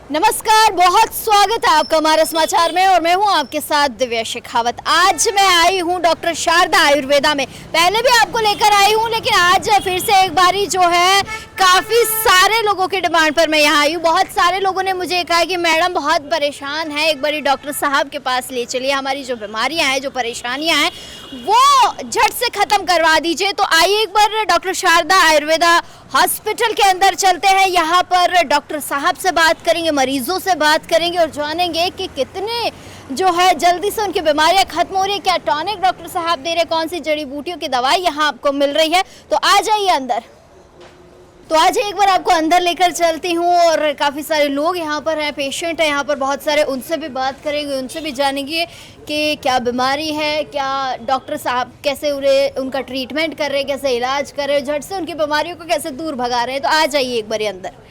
नमस्कार, बहुत स्वागत है आपका हमारे समाचार में और मैं हूं आपके साथ दिव्या शेखावत। आज मैं आई हूं डॉक्टर शारदा आयुर्वेदा में। पहले भी आपको लेकर आई हूं, लेकिन आज फिर से एक बारी जो है काफ़ी सारे लोगों की डिमांड पर मैं यहां आई हूं। बहुत सारे लोगों ने मुझे कहा कि मैडम बहुत परेशान है, एक बारी डॉक्टर साहब के पास ले चलिए, हमारी जो बीमारियाँ हैं, जो परेशानियाँ हैं वो झट से ख़त्म करवा दीजिए। तो आइए एक बार डॉक्टर शारदा आयुर्वेदा हॉस्पिटल के अंदर चलते हैं। यहाँ पर डॉक्टर साहब से बात करेंगे, मरीजों से बात करेंगे और जानेंगे कि कितने जो है जल्दी से उनकी बीमारियां खत्म हो रही है, क्या टॉनिक डॉक्टर साहब दे रहे, कौन सी जड़ी बूटियों की दवाई यहाँ आपको मिल रही है। तो आ जाइए अंदर। तो आज एक बार आपको अंदर लेकर चलती हूँ और काफ़ी सारे लोग यहाँ पर हैं, पेशेंट हैं यहाँ पर बहुत सारे, उनसे भी बात करेंगे, उनसे भी जानेंगे कि क्या बीमारी है, क्या डॉक्टर साहब कैसे उनका ट्रीटमेंट कर रहे हैं, कैसे इलाज कर रहे हैं, झट से उनकी बीमारियों को कैसे दूर भगा रहे हैं। तो आ जाइए एक बार अंदर।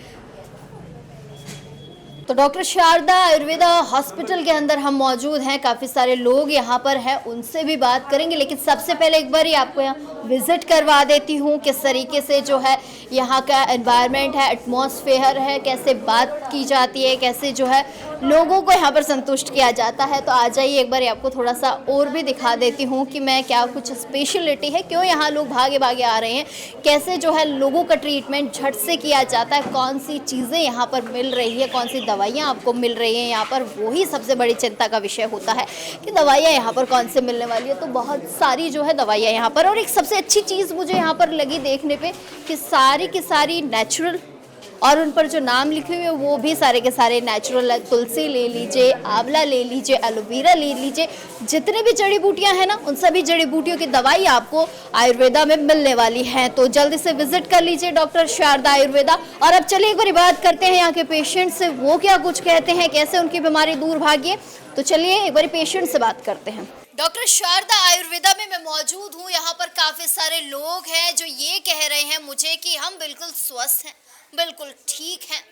तो डॉक्टर शारदा आयुर्वेदा हॉस्पिटल के अंदर हम मौजूद हैं, काफ़ी सारे लोग यहाँ पर हैं, उनसे भी बात करेंगे। लेकिन सबसे पहले एक बार ही आपको यहाँ विज़िट करवा देती हूँ किस तरीके से जो है यहाँ का एनवायरनमेंट है, एटमॉस्फेयर है, कैसे बात की जाती है, कैसे जो है लोगों को यहाँ पर संतुष्ट किया जाता है। तो आ जाइए एक बार आपको थोड़ा सा और भी दिखा देती हूँ कि मैं क्या कुछ स्पेशलिटी है, क्यों यहाँ लोग भागे भागे आ रहे हैं, कैसे जो है लोगों का ट्रीटमेंट झट से किया जाता है, कौन सी चीज़ें यहाँ पर मिल रही है, कौन सी दवाइयाँ आपको मिल रही हैं यहाँ पर। वही सबसे बड़ी चिंता का विषय होता है कि दवाइयाँ यहाँ पर कौन से मिलने वाली है। तो बहुत सारी जो है दवाइयाँ यहाँ पर, और एक सबसे अच्छी चीज़ मुझे यहाँ पर लगी देखने पे कि सारी की सारी नेचुरल, और उन पर जो नाम लिखे हुए वो भी सारे के सारे नेचुरल है। तुलसी ले लीजिए, आंवला ले लीजिए, एलोवेरा ले लीजिए, जितने भी जड़ी बूटियां हैं ना, उन सभी जड़ी बूटियों की दवाई आपको आयुर्वेदा में मिलने वाली है। तो जल्दी से विजिट कर लीजिए डॉक्टर शारदा आयुर्वेदा। और अब चलिए एक बार बात करते हैं यहाँ के पेशेंट से, वो क्या कुछ कहते हैं, कैसे उनकी बीमारी दूर भागी। तो चलिए एक बार पेशेंट से बात करते हैं। डॉक्टर शारदा आयुर्वेदा में मैं मौजूद हूँ। यहाँ पर काफ़ी सारे लोग हैं जो ये कह रहे हैं मुझे कि हम बिल्कुल स्वस्थ हैं, बिल्कुल ठीक हैं।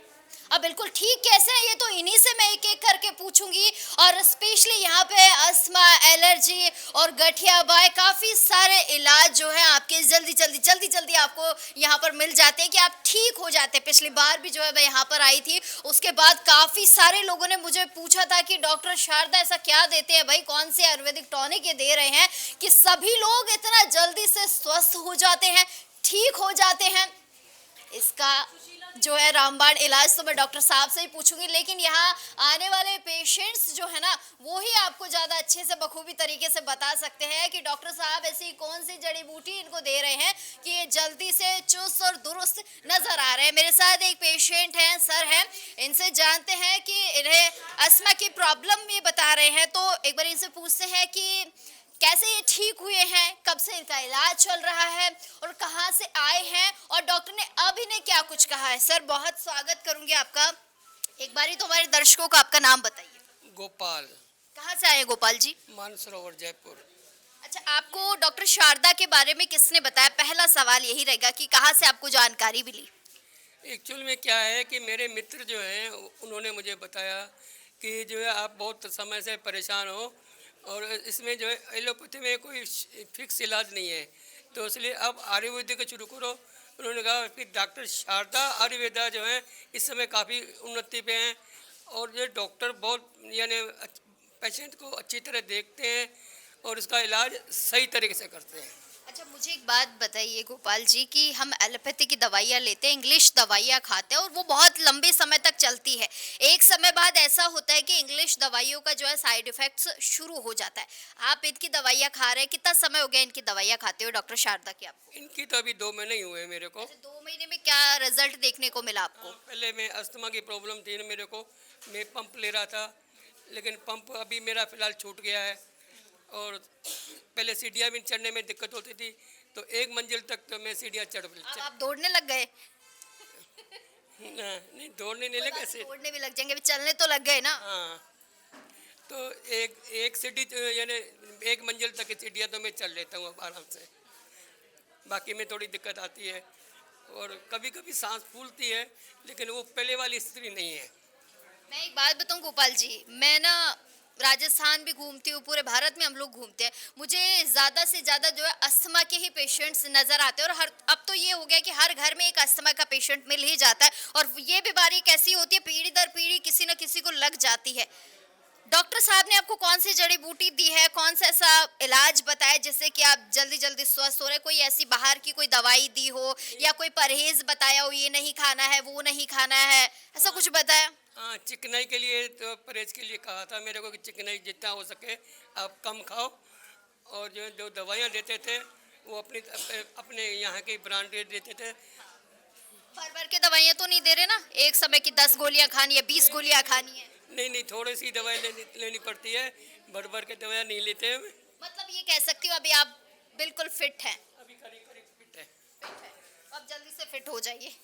अब बिल्कुल ठीक कैसे है, ये तो इन्हीं से मैं एक एक करके पूछूंगी। और स्पेशली यहाँ पे अस्थमा, एलर्जी और गठिया बाय काफ़ी सारे इलाज जो है आपके जल्दी आपको यहाँ पर मिल जाते हैं कि आप ठीक हो जाते हैं। पिछली बार भी जो है मैं यहाँ पर आई थी, उसके बाद काफ़ी सारे लोगों ने मुझे पूछा था कि डॉक्टर शारदा ऐसा क्या देते हैं भाई, कौन से आयुर्वेदिक टॉनिक ये दे रहे हैं कि सभी लोग इतना जल्दी से स्वस्थ हो जाते हैं, ठीक हो जाते हैं। इसका जो है रामबाण इलाज तो मैं डॉक्टर साहब से ही पूछूंगी, लेकिन यहाँ आने वाले पेशेंट्स जो है ना, वो ही आपको ज़्यादा अच्छे से बखूबी तरीके से बता सकते हैं कि डॉक्टर साहब ऐसी कौन सी जड़ी बूटी इनको दे रहे हैं कि ये जल्दी से चुस्त और दुरुस्त नजर आ रहे हैं। मेरे साथ एक पेशेंट हैं, सर हैं, इनसे जानते हैं कि इन्हें अस्थमा की प्रॉब्लम ये बता रहे हैं। तो एक बार इनसे पूछते हैं कि कैसे ये ठीक हुए हैं, कब से इनका इलाज चल रहा है और कहाँ से आए हैं, और डॉक्टर ने अब इन्हें क्या कुछ कहा है। सर बहुत स्वागत करूंगी आपका। एक बारी तो हमारे दर्शकों को आपका नाम बताइए। गोपाल। कहाँ से आए गोपाल जी? मानसरोवर, जयपुर। अच्छा, आपको डॉक्टर शारदा के बारे में किसने बताया? पहला सवाल यही रहेगा कि कहाँ से आपको जानकारी मिली। एक्चुअल में क्या है कि मेरे मित्र जो हैं उन्होंने मुझे बताया कि जो है आप बहुत समय से परेशान हो और इसमें जो है एलोपैथी में कोई फिक्स इलाज नहीं है, तो इसलिए अब आयुर्वेदिक का शुरू करो। उन्होंने कहा कि डॉक्टर शारदा आयुर्वेदा जो है इस समय काफ़ी उन्नति पे हैं और ये डॉक्टर बहुत यानी पेशेंट को अच्छी तरह देखते हैं और इसका इलाज सही तरीके से करते हैं। अच्छा, मुझे एक बात बताइए गोपाल जी कि हम एलोपैथी की दवाइयाँ लेते हैं, इंग्लिश दवाइयाँ खाते हैं और वो बहुत लंबे समय तक चलती है। एक समय बाद ऐसा होता है कि इंग्लिश दवाइयों का जो है साइड इफेक्ट्स शुरू हो जाता है। आप इनकी दवाइयाँ खा रहे हैं, कितना समय हो गया इनकी दवाइयाँ खाते हो डॉक्टर शारदा की आपको? इनकी तो अभी 2 महीने ही हुए हैं मेरे को। अच्छा, 2 महीने में क्या रिजल्ट देखने को मिला आपको? पहले मैं अस्थमा की प्रॉब्लम थी मेरे को, मैं पंप ले रहा था, लेकिन पंप अभी मेरा फ़िलहाल छूट गया है। और पहले सीढ़ियाँ भी चढ़ने में दिक्कत होती थी, तो 1 मंजिल तक तो मैं सीढ़ियाँ चढ़ अब आप दौड़ने लग गए? नहीं, दौड़ने नहीं लगे ऐसे। दौड़ने भी लग जाएंगे, अभी चलने तो लग गए ना। हाँ, तो एक सीढ़ी यानी 1 मंजिल तक की सीढ़ियाँ तो मैं चढ़ लेता हूँ अब आराम से। बाकी में थोड़ी दिक्कत आती है और कभी कभी सांस फूलती है, लेकिन वो पहले वाली स्थिति नहीं है। मैं एक बात बताऊं गोपाल जी, मैं ना राजस्थान भी घूमती हूँ, पूरे भारत में हम लोग घूमते हैं। मुझे ज़्यादा से ज़्यादा जो है अस्थमा के ही पेशेंट्स नज़र आते हैं, और हर अब तो ये हो गया कि हर घर में एक अस्थमा का पेशेंट मिल ही जाता है, और ये बीमारी कैसी होती है, पीढ़ी दर पीढ़ी किसी न किसी को लग जाती है। डॉक्टर साहब ने आपको कौन सी जड़ी बूटी दी है, कौन सा ऐसा इलाज बताया जिससे कि आप जल्दी जल्दी स्वस्थ हो रहे? कोई ऐसी बाहर की कोई दवाई दी हो, या कोई परहेज बताया हो, ये नहीं खाना है, वो नहीं खाना है, ऐसा कुछ बताया? हाँ, चिकनाई के लिए तो परहेज के लिए कहा था मेरे को कि चिकनाई जितना हो सके आप कम खाओ, और जो जो दवाइयाँ देते थे वो अपनी अपने यहाँ की ब्रांडेड देते थे। भर भर के दवाइयाँ तो नहीं दे रहे ना, एक समय की 10 गोलियां खानी है, 20 गोलियां खानी है? नहीं नहीं, थोड़ी सी दवाई लेनी पड़ती है, भर भर के दवाइयाँ नहीं लेते हैं। मतलब ये कह सकती हूँ अभी आप बिल्कुल फिट हैं? अभी करीब करीब फिट है। फिट है, अब जल्दी से फिट हो जाइए।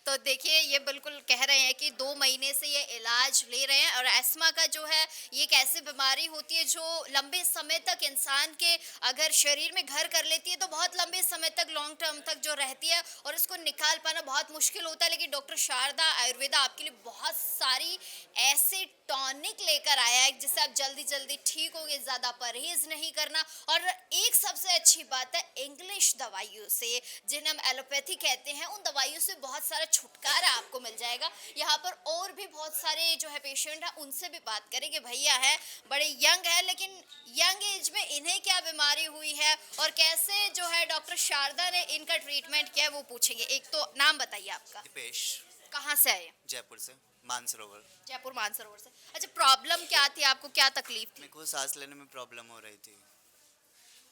तो देखिए ये बिल्कुल कह रहे हैं कि 2 महीने से ये इलाज ले रहे हैं, और एस्मा का जो है ये एक ऐसी बीमारी होती है जो लंबे समय तक इंसान के अगर शरीर में घर कर लेती है तो बहुत लंबे समय तक, लॉन्ग टर्म तक जो रहती है, और इसको निकाल पाना बहुत मुश्किल होता है। लेकिन डॉक्टर शारदा आयुर्वेदा आपके लिए बहुत सारी ऐसे टॉनिक लेकर आया है जिससे आप जल्दी जल्दी ठीक होगे, ज़्यादा परहेज नहीं करना। और एक सबसे अच्छी बात है, इंग्लिश दवाइयों से, जिन्हें हम एलोपैथी कहते हैं, उन दवाइयों से बहुत सारा छुटकारा आपको मिल जाएगा। यहाँ पर और भी बहुत सारे जो है पेशेंट हैं, उनसे भी बात करेंगे। भैया है, बड़े यंग है, लेकिन यंग एज में इन्हें क्या बीमारी हुई है और कैसे जो है डॉक्टर शारदा ने इनका ट्रीटमेंट किया है वो पूछेंगे। एक तो नाम बताइए आपका। दीपेश, कहाँ से आए? जयपुर से, मानसरोवर। जयपुर मानसरोवर से। अच्छा, प्रॉब्लम क्या थी आपको, क्या तकलीफ थी? मेरे को सांस लेने में प्रॉब्लम हो रही थी,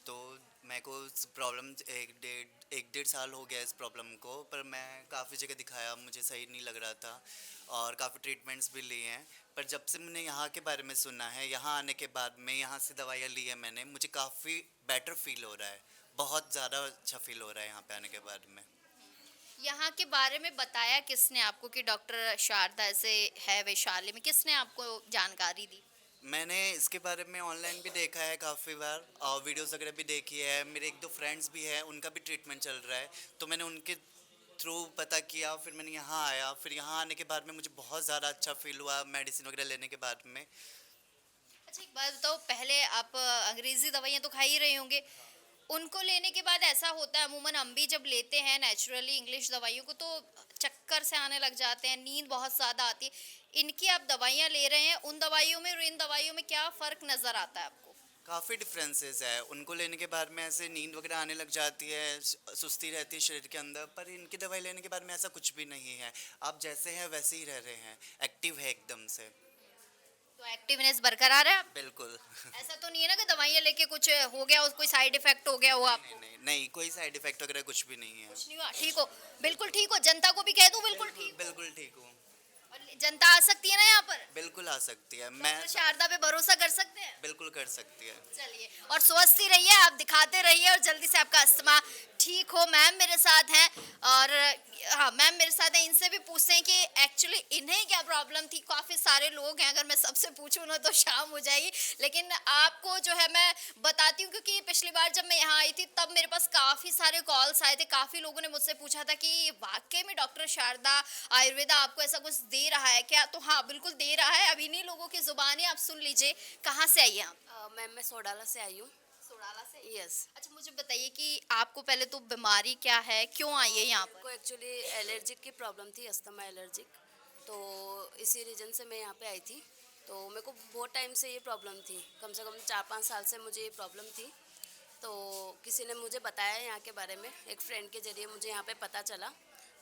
तो मेरे को प्रॉब्लम एक डेढ़ साल हो गया इस प्रॉब्लम को, पर मैं काफ़ी जगह दिखाया, मुझे सही नहीं लग रहा था, और काफ़ी ट्रीटमेंट्स भी लिए हैं। पर जब से मैंने यहाँ के बारे में सुना है, यहाँ आने के बाद में यहाँ से दवाइयाँ ली है मैंने, मुझे काफ़ी बेटर फील हो रहा है, बहुत ज़्यादा अच्छा फील हो रहा है यहाँ पे आने के बाद में। यहाँ के बारे में बताया किसने आपको कि डॉक्टर शारदा ऐसे है वैशाली में, किसने आपको जानकारी दी? मैंने इसके बारे में ऑनलाइन भी देखा है काफ़ी बार, और वीडियोस वगैरह भी देखी है। मेरे एक दो फ्रेंड्स भी हैं, उनका भी ट्रीटमेंट चल रहा है, तो मैंने उनके थ्रू पता किया, फिर मैंने यहाँ आया। फिर यहाँ आने के बाद में मुझे बहुत ज़्यादा अच्छा फील हुआ मेडिसिन वगैरह लेने के बाद में। अच्छा, एक बात बताओ, पहले आप अंग्रेजी दवाइयाँ तो खा ही रहे होंगे, उनको लेने के बाद ऐसा होता है, अमूमन हम भी जब लेते हैं नेचुरली इंग्लिश दवाइयों को, तो चक्कर से आने लग जाते हैं, नींद बहुत ज़्यादा आती है। इनकी आप दवाइयाँ ले रहे हैं, उन दवाइयों में और इन दवाइयों में क्या फ़र्क नज़र आता है आपको? काफ़ी डिफरेंसेस है, उनको लेने के बाद में ऐसे नींद वगैरह आने लग जाती है, सुस्ती रहती है शरीर के अंदर, पर इनकी दवाई लेने के बाद में ऐसा कुछ भी नहीं है। आप जैसे हैं वैसे ही रह रहे हैं, एक्टिव है एकदम से। तो एक्टिवनेस बरकरार है? बिल्कुल। ऐसा तो नहीं है ना कि दवाइयाँ लेके कुछ हो गया, कोई साइड इफेक्ट हो गया हो आपको? नहीं नहीं, कोई साइड इफेक्ट वगैरह कुछ भी नहीं है। कुछ नहीं हुआ, ठीक हो? बिल्कुल ठीक हो? जनता को भी कह दूं बिल्कुल ठीक हो? बिल्कुल ठीक हूँ। और जनता आ सकती है ना यहाँ पर? बिल्कुल आ सकती है, मैं डॉक्टर शारदा पे भरोसा कर सकते हैं? बिल्कुल कर सकती है। चलिए, और स्वस्थ ही रहिए, आप दिखाते रहिए, और जल्दी से आपका अस्थमा ठीक हो। मैम मेरे साथ हैं, और हाँ मैम मेरे साथ हैं, इनसे भी पूछते हैं कि एक्चुअली इन्हें क्या प्रॉब्लम थी। काफ़ी सारे लोग हैं, अगर मैं सबसे पूछूँ ना तो शाम हो जाएगी, लेकिन आपको जो है मैं बताती हूँ, क्योंकि पिछली बार जब मैं यहाँ आई थी तब मेरे पास काफ़ी सारे कॉल्स आए थे, काफ़ी लोगों ने मुझसे पूछा था कि वाकई में डॉक्टर शारदा आयुर्वेदा आपको ऐसा कुछ दे रहा है क्या? तो हाँ बिल्कुल दे रहा है। अब इन्हीं लोगों की जुबानी आप सुन लीजिए। कहाँ से आई हैं आप? मैम मैं सोडाला से आई हूँ। सोडाला से? यस। अच्छा, मुझे बताइए कि आपको पहले तो बीमारी क्या है, क्यों आई है यहाँ को पर? एक्चुअली एलर्जिक की प्रॉब्लम थी, अस्थमा एलर्जिक, तो इसी रीजन से मैं यहाँ पे आई थी। तो मेरे को बहुत टाइम से ये प्रॉब्लम थी, कम से कम 4-5 साल से मुझे ये प्रॉब्लम थी। तो किसी ने मुझे बताया यहाँ के बारे में, एक फ्रेंड के ज़रिए मुझे यहाँ पे पता चला,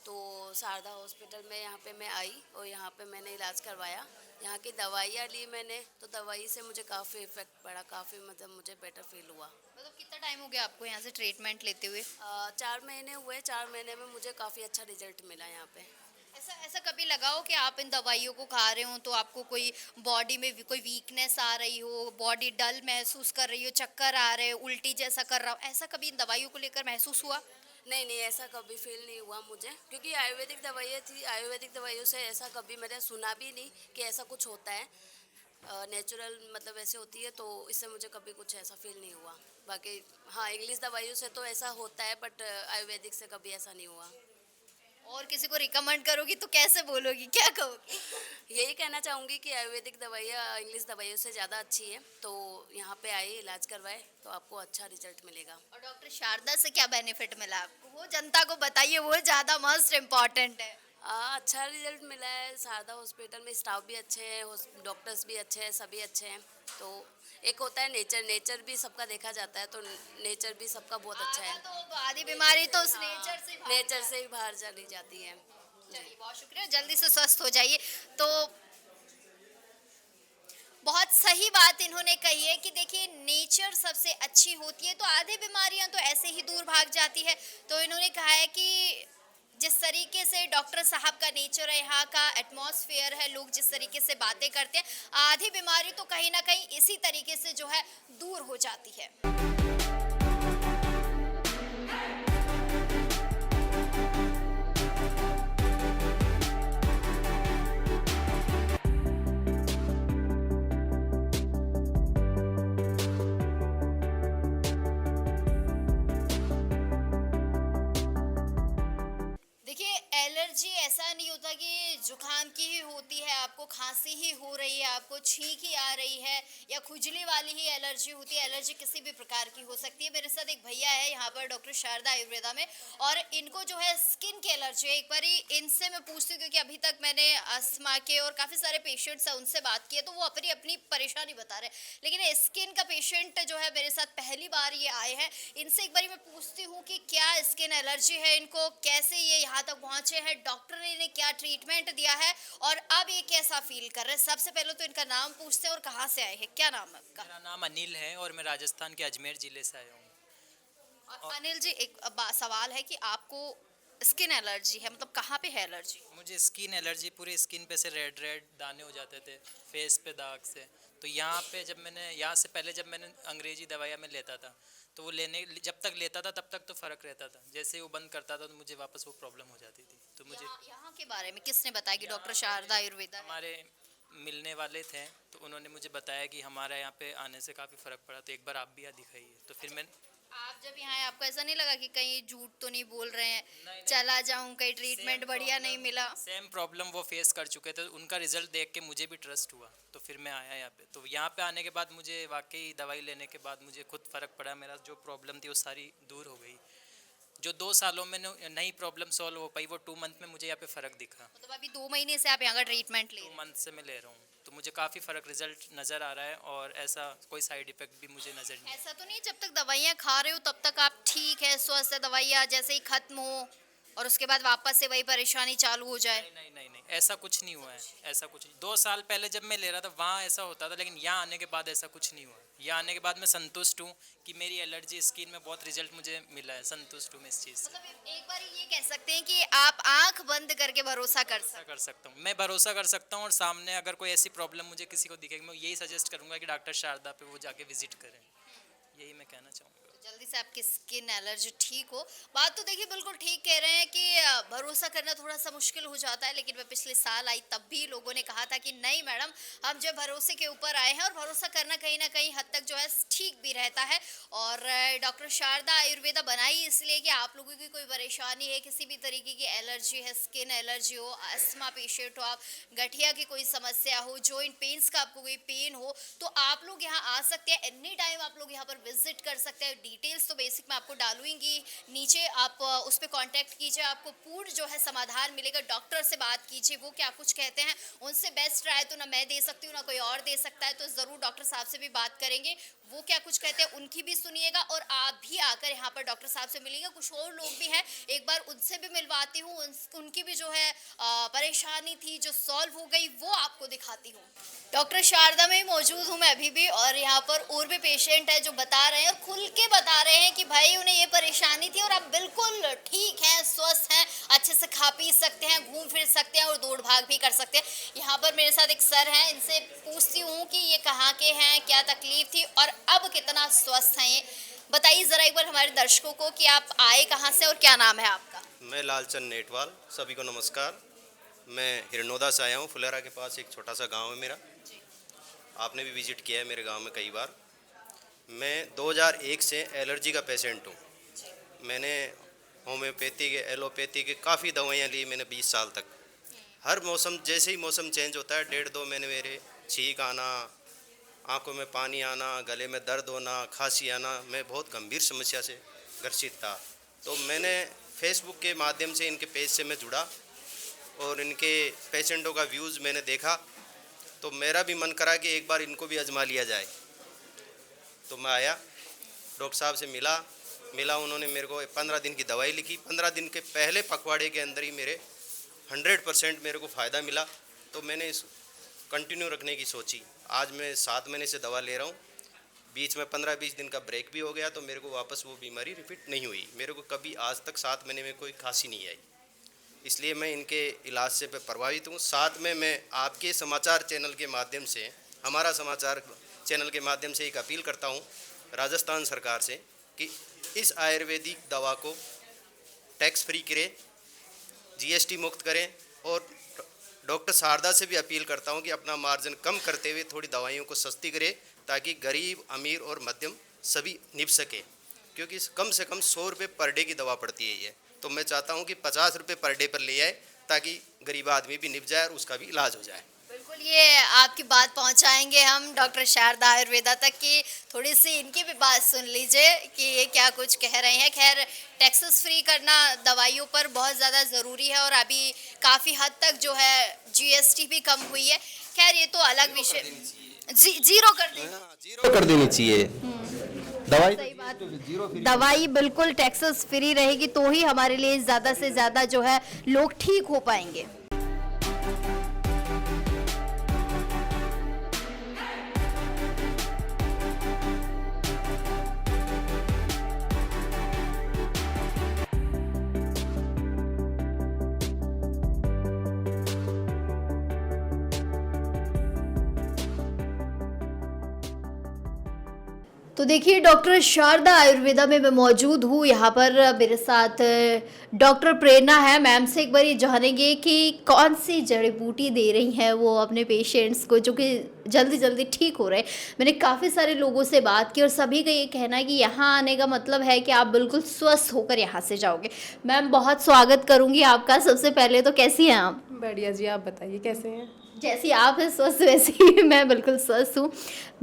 तो शारदा हॉस्पिटल में यहाँ पे मैं आई और यहाँ पे मैंने इलाज करवाया। यहाँ की दवाइयाँ ली मैंने, तो दवाई से मुझे काफ़ी इफ़ेक्ट पड़ा, काफ़ी मतलब मुझे बेटर फील हुआ। मतलब कितना टाइम हो गया आपको यहाँ से ट्रीटमेंट लेते हुए? 4 महीने हुए, 4 महीने में मुझे काफ़ी अच्छा रिजल्ट मिला यहाँ पे। ऐसा ऐसा कभी लगा हो कि आप इन दवाइयों को खा रहे हो तो आपको कोई बॉडी में कोई वीकनेस आ रही हो, बॉडी डल महसूस कर रही हो, चक्कर आ रहे हो, उल्टी जैसा कर रहा हो, ऐसा कभी इन दवाइयों को लेकर महसूस हुआ? नहीं नहीं, ऐसा कभी फील नहीं हुआ मुझे, क्योंकि आयुर्वेदिक दवाइयाँ थी, आयुर्वेदिक दवाइयों से ऐसा कभी मैंने सुना भी नहीं कि ऐसा कुछ होता है। नेचुरल मतलब ऐसे होती है, तो इससे मुझे कभी कुछ ऐसा फील नहीं हुआ। बाकी हाँ, इंग्लिश दवाइयों से तो ऐसा होता है, बट आयुर्वेदिक से कभी ऐसा नहीं हुआ। और किसी को रिकमेंड करोगी तो कैसे बोलोगी, क्या कहोगी? यही कहना चाहूँगी कि आयुर्वेदिक दवाइयाँ इंग्लिश दवाइयों से ज़्यादा अच्छी है, तो यहाँ पे आइए, इलाज करवाए, तो आपको अच्छा रिजल्ट मिलेगा। और डॉक्टर शारदा से क्या बेनिफिट मिला आपको, वो जनता को बताइए, वो ज़्यादा मस्ट इम्पॉर्टेंट है। अच्छा रिजल्ट मिला है। शारदा हॉस्पिटल में स्टाफ भी अच्छे हैं, डॉक्टर्स भी अच्छे हैं, सभी अच्छे हैं। तो एक होता है नेचर, नेचर भी सबका देखा जाता है, तो नेचर भी सबका बहुत अच्छा है। तो आधी बीमारी तो उस नेचर से भाग नेचर से ही बाहर चली जाती है। चलिए, बहुत शुक्रिया, जल्दी से स्वस्थ हो जाइए। तो बहुत सही बात इन्होंने कही है कि देखिए नेचर सबसे अच्छी होती है, तो आधी बीमारियां तो ऐसे ही दूर भाग जाती है। तो इन्होंने कहा है कि जिस तरीके से डॉक्टर साहब का नेचर है, यहाँ का एटमॉस्फेयर है, लोग जिस तरीके से बातें करते हैं, आधी बीमारी तो कहीं ना कहीं इसी तरीके से जो है दूर हो जाती है। देखिए एलर्जी ऐसा नहीं होता कि जुकाम की ही होती है, आपको खांसी ही हो रही है, आपको छींक ही आ रही है, या खुजली वाली ही एलर्जी होती है। एलर्जी किसी भी प्रकार की हो सकती है। मेरे साथ एक भैया है यहाँ पर डॉक्टर शारदा आयुर्वेदा में, और इनको जो है स्किन की एलर्जी है। एक बार इनसे मैं पूछती हूँ, क्योंकि अभी तक मैंने अस्थमा के और काफ़ी सारे पेशेंट्स हैं उनसे बात की है, तो वो अपनी अपनी परेशानी बता रहे हैं। लेकिन स्किन का पेशेंट जो है मेरे साथ पहली बार ये आए हैं, इनसे एक बार मैं पूछती हूँ कि क्या स्किन एलर्जी है इनको, कैसे ये यहाँ तक पहुंचे हैं, डॉक्टर ने इन्हें क्या ट्रीटमेंट दिया है, और अब ये कैसा फील कर रहे हैं। सबसे पहले तो इनका नाम पूछते हैं और कहाँ से आए हैं, क्या नाम है आपका? मेरा नाम अनिल है और मैं राजस्थान के अजमेर ज़िले से आया हूँ। और अनिल जी, एक सवाल है कि आपको स्किन एलर्जी है, मतलब कहाँ पे है एलर्जी? मुझे स्किन एलर्जी, पूरी स्किन पे से रेड रेड दाने हो जाते थे, फेस पे दाग से। तो यहाँ पे जब मैंने, यहाँ से पहले जब मैंने अंग्रेजी दवाइयाँ में लेता था, तो वो जब तक लेता था तब तक तो फ़र्क रहता था। जैसे ही वो बंद करता था तो मुझे वापस वो प्रॉब्लम हो जाती थी। तो मुझे यहाँ के बारे में किसने बताया कि डॉक्टर शारदा आयुर्वेदा है? हमारे मिलने वाले थे, तो उन्होंने मुझे बताया कि हमारे यहाँ पे आने से काफ़ी फ़र्क पड़ा, तो एक बार आप भी यहाँ दिखाइए। तो फिर मैं आप जब यहाँ आए, आपको ऐसा नहीं लगा कि कहीं झूठ तो नहीं बोल रहे हैं, नहीं। चला जाऊं, कहीं ट्रीटमेंट बढ़िया नहीं मिला? सेम प्रॉब्लम वो फेस कर चुके थे, उनका रिजल्ट देख के मुझे भी ट्रस्ट हुआ, तो फिर मैं आया यहाँ पे। तो यहाँ पे आने के बाद मुझे वाकई दवाई लेने के बाद मुझे खुद फ़र्क पड़ा। मेरा जो प्रॉब्लम थी वो सारी दूर हो गई। जो 2 सालों में नई प्रॉब्लम सॉल्व हो पाई, वो 2 मंथ में मुझे यहाँ पे फ़र्क दिखा। मतलब अभी 2 महीने से आप यहाँ का ट्रीटमेंट ले 2 रहे हैं? मंथ से मैं ले रहा हूँ, तो मुझे काफ़ी फ़र्क रिजल्ट नज़र आ रहा है, और ऐसा कोई साइड इफ़ेक्ट भी मुझे नज़र नहीं। ऐसा तो नहीं जब तक दवाइयाँ खा रहे हो तब तक आप ठीक है, स्वस्थ है, दवाइयाँ जैसे ही खत्म हो और उसके बाद वापस से वही परेशानी चालू हो जाए? नहीं, ऐसा कुछ नहीं हुआ है। ऐसा कुछ 2 साल पहले जब मैं ले रहा था वहाँ ऐसा होता था, लेकिन यहाँ आने के बाद ऐसा कुछ नहीं हुआ। यहाँ आने के बाद मैं संतुष्ट हूँ कि मेरी एलर्जी स्किन में बहुत रिजल्ट मुझे मिला है। संतुष्ट हूँ मैं इस चीज़ से। मतलब एक बार ये कह सकते हैं कि आप आंख बंद करके भरोसा कर सकते ऐसा कर सकता हूँ, मैं भरोसा कर सकता हूँ, और सामने अगर कोई ऐसी प्रॉब्लम मुझे किसी को दिखेगी, मैं यही सजेस्ट करूँगा कि डॉक्टर शारदा पे वो जाके विजिट करें। यही मैं कहना चाहूँगा। जल्दी से आपकी स्किन एलर्जी ठीक हो। बात तो देखिए बिल्कुल ठीक कह रहे हैं कि भरोसा करना थोड़ा सा मुश्किल हो जाता है, लेकिन मैं पिछले साल आई तब भी लोगों ने कहा था कि नहीं मैडम, हम जो भरोसे के ऊपर आए हैं, और भरोसा करना कहीं ना कहीं हद तक जो है ठीक भी रहता है। और डॉक्टर शारदा आयुर्वेदा बनाई इसलिए कि आप लोगों की कोई परेशानी है, किसी भी तरीके की एलर्जी है, स्किन एलर्जी हो, अस्थमा पेशेंट हो आप, गठिया की कोई समस्या हो, जॉइंट पेन्स का आपको कोई पेन हो, तो आप लोग यहाँ आ सकते हैं। एनी टाइम आप लोग यहाँ पर विजिट कर सकते हैं। डिटेल्स तो बेसिक में आपको डालूंगी नीचे, आप उस पर कांटेक्ट कीजिए, आपको पूर्ण जो है समाधान मिलेगा। डॉक्टर से बात कीजिए, वो क्या कुछ कहते हैं, उनसे बेस्ट राय तो ना मैं दे सकती हूँ ना कोई और दे सकता है, तो ज़रूर डॉक्टर साहब से भी बात करेंगे, वो क्या कुछ कहते हैं उनकी भी सुनिएगा, और आप भी आकर यहाँ पर डॉक्टर साहब से मिलिएगा। कुछ और लोग भी हैं, एक बार उनसे भी मिलवाती हूँ, उनकी भी जो है परेशानी थी जो सॉल्व हो गई, वो आपको दिखाती हूँ। डॉक्टर शारदा में मौजूद हूँ मैं अभी भी, और यहाँ पर और भी पेशेंट है जो बता रहे हैं और खुल के बता रहे हैं कि भाई उन्हें ये परेशानी थी और अब बिल्कुल ठीक हैं, स्वस्थ हैं, अच्छे से खा पी सकते हैं, घूम फिर सकते हैं और दौड़ भाग भी कर सकते हैं। यहाँ पर मेरे साथ एक सर हैं, इनसे पूछती हूँ कि ये कहाँ के हैं, क्या तकलीफ थी और अब कितना स्वस्थ हैं ये। बताइए ज़रा एक बार हमारे दर्शकों को कि आप आए कहाँ से और क्या नाम है आपका? मैं लालचंद नेटवाल, सभी को नमस्कार। मैं हिरनोदा से आया हूँ, फुलेरा के पास एक छोटा सा गांव है मेरा। आपने भी विजिट किया है मेरे गांव में कई बार। मैं 2001 से एलर्जी का पेशेंट हूँ। मैंने होम्योपैथिक एलोपैथिक काफ़ी दवाइयाँ ली मैंने 20 साल तक। हर मौसम जैसे ही मौसम चेंज होता है 1.5-2 महीने मेरे छींक आना, आंखों में पानी आना, गले में दर्द होना, खांसी आना, मैं बहुत गंभीर समस्या से ग्रसित था। तो मैंने फेसबुक के माध्यम से इनके पेज से मैं जुड़ा और इनके पेशेंटों का व्यूज़ मैंने देखा, तो मेरा भी मन करा कि एक बार इनको भी आजमा लिया जाए। तो मैं आया, डॉक्टर साहब से मिला, उन्होंने मेरे को 15 दिन की दवाई लिखी। 15 दिन के पहले पखवाड़े के अंदर ही मेरे 100% मेरे को फ़ायदा मिला। तो मैंने इस कंटिन्यू रखने की सोची। आज मैं 7 महीने से दवा ले रहा हूँ। बीच में 15-20 दिन का ब्रेक भी हो गया, तो मेरे को वापस वो बीमारी रिपीट नहीं हुई। मेरे को कभी आज तक 7 महीने में कोई खांसी नहीं आई, इसलिए मैं इनके इलाज से प्रभावित हूँ। साथ में मैं आपके समाचार चैनल के माध्यम से, हमारा समाचार चैनल के माध्यम से एक अपील करता हूँ राजस्थान सरकार से कि इस आयुर्वेदिक दवा को टैक्स फ्री करें, जीएसटी मुक्त करें, और डॉक्टर शारदा से भी अपील करता हूं कि अपना मार्जिन कम करते हुए थोड़ी दवाइयों को सस्ती करें, ताकि गरीब, अमीर और मध्यम सभी निभ सके, क्योंकि कम से कम 100 रुपये पर डे की दवा पड़ती है ये। तो मैं चाहता हूं कि 50 रुपये पर डे पर ले आए, ताकि गरीब आदमी भी निभ जाए और उसका भी इलाज हो जाए। बिल्कुल, ये आपकी बात पहुंचाएंगे हम डॉक्टर शारदा आयुर्वेदा तक की। थोड़ी सी इनकी भी बात सुन लीजिए कि ये क्या कुछ कह रहे हैं। खैर, टैक्सेस फ्री करना दवाइयों पर बहुत ज़्यादा ज़रूरी है और अभी काफ़ी हद तक जो है जीएसटी भी कम हुई है। खैर, ये तो अलग विषय, जीरो कर देनी चाहिए। दवाई सही बात। Zero free. दवाई बिल्कुल टैक्सेस फ्री रहेगी तो ही हमारे लिए ज़्यादा से ज़्यादा जो है लोग ठीक हो पाएंगे। तो देखिए, डॉक्टर शारदा आयुर्वेदा में मैं मौजूद हूँ। यहाँ पर मेरे साथ डॉक्टर प्रेरणा है। मैम से एक बार ये जानेंगे कि कौन सी जड़ी बूटी दे रही हैं वो अपने पेशेंट्स को, जो कि जल्दी जल्दी ठीक हो रहे हैं। मैंने काफ़ी सारे लोगों से बात की और सभी का ये कहना है कि यहाँ आने का मतलब है कि आप बिल्कुल स्वस्थ होकर यहाँ से जाओगे। मैम, बहुत स्वागत करूँगी आपका। सबसे पहले तो कैसी हैं आप? बढ़िया जी, आप बताइए कैसे हैं? जैसी आप हैं स्वस्थ, वैसी ही मैं बिल्कुल स्वस्थ हूँ।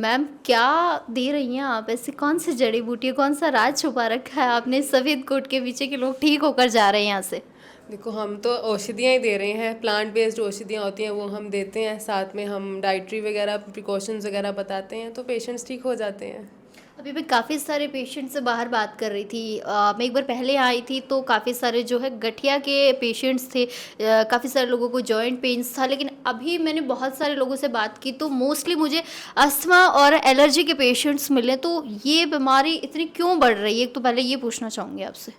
मैम, क्या दे रही हैं आप? ऐसी कौन सी जड़ी बूटी, कौन सा राज छुपा रखा है आपने सफ़ेद कोट के पीछे कि लोग ठीक होकर जा रहे हैं यहाँ से? देखो, हम तो औषधियाँ ही दे रहे हैं, प्लांट बेस्ड औषधियाँ होती हैं वो हम देते हैं। साथ में हम डाइटरी वगैरह, प्रिकॉशंस वगैरह बताते हैं, तो पेशेंट्स ठीक हो जाते हैं। अभी मैं काफ़ी सारे पेशेंट से बाहर बात कर रही थी। मैं एक बार पहले आई थी तो काफ़ी सारे जो है गठिया के पेशेंट्स थे, काफ़ी सारे लोगों को जॉइंट पेन्स था। लेकिन अभी मैंने बहुत सारे लोगों से बात की तो मोस्टली मुझे अस्थमा और एलर्जी के पेशेंट्स मिले। तो ये बीमारी इतनी क्यों बढ़ रही है, एक तो पहले ये पूछना चाहूँगी आपसे।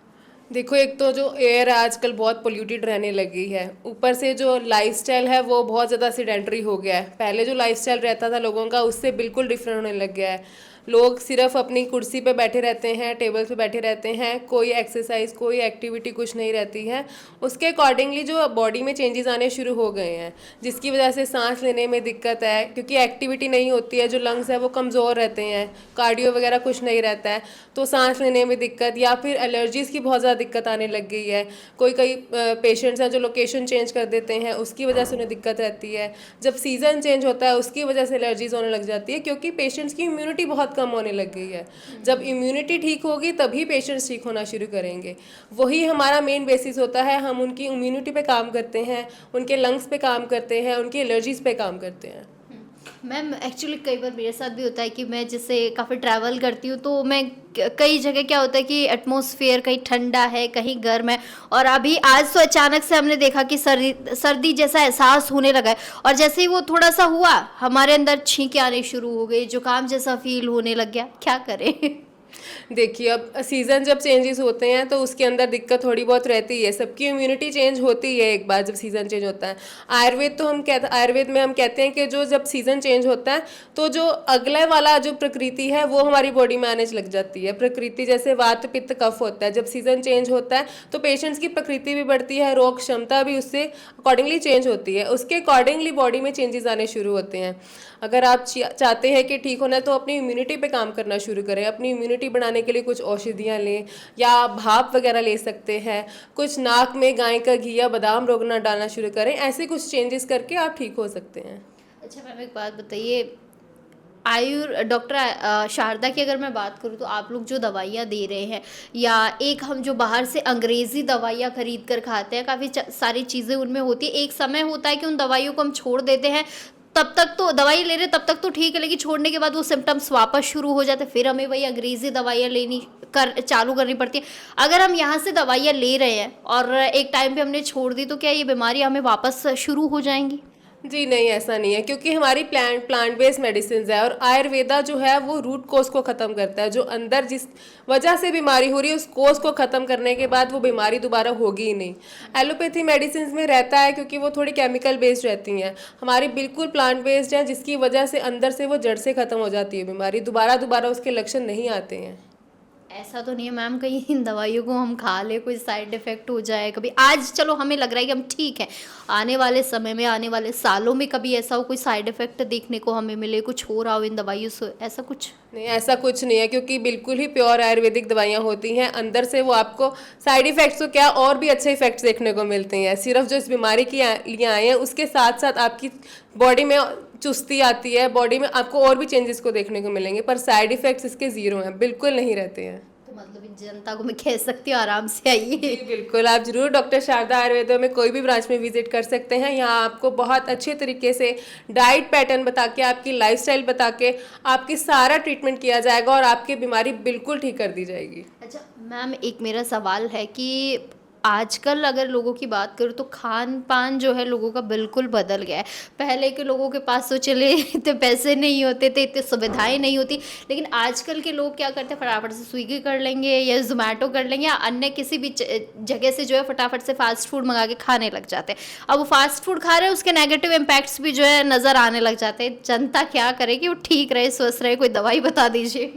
देखो, एक तो जो एयर आजकल बहुत पोल्यूटेड रहने लगी है, ऊपर से जो लाइफस्टाइल है वो बहुत ज़्यादा सीडेंटरी हो गया है। पहले जो लाइफस्टाइल रहता था लोगों का, उससे बिल्कुल डिफरेंट होने लग गया है। लोग सिर्फ अपनी कुर्सी पे बैठे रहते हैं, टेबल पे बैठे रहते हैं, कोई एक्सरसाइज, कोई एक्टिविटी कुछ नहीं रहती है। उसके अकॉर्डिंगली जो बॉडी में चेंजेस आने शुरू हो गए हैं, जिसकी वजह से सांस लेने में दिक्कत है, क्योंकि एक्टिविटी नहीं होती है। जो लंग्स है वो कमज़ोर रहते हैं, कार्डियो वगैरह कुछ नहीं रहता है, तो सांस लेने में दिक्कत, या फिर एलर्जीज़ की बहुत ज़्यादा दिक्कत आने लग गई है। कई पेशेंट्स हैं जो लोकेशन चेंज कर देते हैं, उसकी वजह से उन्हें दिक्कत रहती है। जब सीज़न चेंज होता है उसकी वजह से एलर्जीज़ होने लग जाती है, क्योंकि पेशेंट्स की इम्यूनिटी बहुत कम होने लग गई है। जब इम्यूनिटी ठीक होगी तभी पेशेंट्स ठीक होना शुरू करेंगे। वही हमारा मेन बेसिस होता है। हम उनकी इम्यूनिटी पे काम करते हैं, उनके लंग्स पे काम करते हैं, उनकी एलर्जीज़ पे काम करते हैं। मैम, एक्चुअली कई बार मेरे साथ भी होता है कि मैं जैसे काफ़ी ट्रैवल करती हूँ तो मैं कई जगह क्या होता है कि एटमॉस्फेयर कहीं ठंडा है, कहीं गर्म है। और अभी आज तो अचानक से हमने देखा कि सर्दी जैसा एहसास होने लगा है, और जैसे ही वो थोड़ा सा हुआ हमारे अंदर छींकें आने शुरू हो गई, जुकाम जैसा फील होने लग गया। क्या करें? देखिए, अब सीज़न जब चेंजेस होते हैं तो उसके अंदर दिक्कत थोड़ी बहुत रहती है। सबकी इम्यूनिटी चेंज होती है एक बार जब सीज़न चेंज होता है। आयुर्वेद में हम कहते हैं कि जो जब सीज़न चेंज होता है तो जो अगला वाला जो प्रकृति है वो हमारी बॉडी में आने लग जाती है। प्रकृति जैसे वात, पित्त, कफ होता है, जब सीज़न चेंज होता है तो पेशेंट्स की प्रकृति भी बढ़ती है, रोग क्षमता भी उससे अकॉर्डिंगली चेंज होती है। उसके अकॉर्डिंगली बॉडी में चेंजेस आने शुरू होते हैं। अगर आप चाहते हैं कि ठीक होना है तो अपनी इम्यूनिटी पे काम करना शुरू करें। अपनी इम्यूनिटी इम्यूनिटी बढ़ाने के लिए कुछ औषधियाँ लें या भाप वगैरह ले सकते हैं, कुछ नाक में गाय का घी या बादाम रोगना डालना शुरू करें, ऐसे कुछ चेंजेस करके आप ठीक हो सकते हैं। अच्छा मैम एक बात बताइए, डॉक्टर शारदा की अगर मैं बात करूँ तो आप लोग जो दवाइयाँ दे रहे हैं या एक हम जो बाहर से अंग्रेज़ी दवाइयाँ खरीद कर खाते हैं, काफ़ी सारी चीज़ें उनमें होती है, एक समय होता है कि उन दवाइयों को हम छोड़ देते हैं, तब तक तो दवाई ले रहे तब तक तो ठीक है, लेकिन छोड़ने के बाद वो सिम्टम्स वापस शुरू हो जाते हैं, फिर हमें वही अंग्रेज़ी दवाइयाँ चालू करनी पड़ती है। अगर हम यहाँ से दवाइयाँ ले रहे हैं और एक टाइम पे हमने छोड़ दी तो क्या ये बीमारी हमें वापस शुरू हो जाएंगी? जी नहीं, ऐसा नहीं है, क्योंकि हमारी प्लांट बेस्ड मेडिसिन है और आयुर्वेदा जो है वो रूट कोज को ख़त्म करता है। जो अंदर जिस वजह से बीमारी हो रही है उस कोज को ख़त्म करने के बाद वो बीमारी दोबारा होगी ही नहीं। एलोपैथी मेडिसिन में रहता है क्योंकि वो थोड़ी केमिकल बेस्ड रहती हैं, हमारी बिल्कुल प्लांट बेस्ड हैं, जिसकी वजह से अंदर से वो जड़ से ख़त्म हो जाती है बीमारी, दोबारा उसके लक्षण नहीं आते हैं। ऐसा तो नहीं है मैम कहीं इन दवाइयों को हम खा ले कोई साइड इफ़ेक्ट हो जाए कभी? आज चलो हमें लग रहा है कि हम ठीक हैं, आने वाले समय में, आने वाले सालों में कभी ऐसा हो कोई साइड इफ़ेक्ट देखने को हमें मिले, कुछ हो रहा हो इन दवाइयों से, ऐसा कुछ? नहीं, ऐसा कुछ नहीं है, क्योंकि बिल्कुल ही प्योर आयुर्वेदिक दवाइयाँ होती हैं, अंदर से वो आपको साइड इफ़ेक्ट्स तो क्या और भी अच्छे इफ़ेक्ट्स देखने को मिलते हैं। सिर्फ जो इस बीमारी की लिए आए हैं उसके साथ साथ आपकी बॉडी में चुस्ती आती है, बॉडी में आपको और भी चेंजेस को देखने को मिलेंगे, पर साइड इफ़ेक्ट्स इसके ज़ीरो हैं, बिल्कुल नहीं रहते हैं। तो मतलब इन जनता को मैं कह सकती हूँ आराम से आइए। जी बिल्कुल, आप जरूर डॉक्टर शारदा आयुर्वेदा में कोई भी ब्रांच में विजिट कर सकते हैं। यहाँ आपको बहुत अच्छे तरीके से डाइट पैटर्न बता के, आपकी लाइफस्टाइल बता के आपकी सारा ट्रीटमेंट किया जाएगा और आपकी बीमारी बिल्कुल ठीक कर दी जाएगी। अच्छा मैम एक मेरा सवाल है कि आजकल अगर लोगों की बात करूँ तो खान पान जो है लोगों का बिल्कुल बदल गया है। पहले के लोगों के पास तो चले इतने पैसे नहीं होते थे, इतनी सुविधाएं नहीं होती, लेकिन आजकल के लोग क्या करते हैं, फटाफट से स्विगी कर लेंगे या जोमेटो कर लेंगे या अन्य किसी भी जगह से जो है फटाफट से फास्ट फूड मंगा के खाने लग जाते हैं। अब वो फास्ट फूड खा रहे हैं, उसके नेगेटिव इम्पैक्ट्स भी जो है नज़र आने लग जाते हैं। जनता क्या करे कि वो ठीक रहे, स्वस्थ रहे, कोई दवाई बता दीजिए।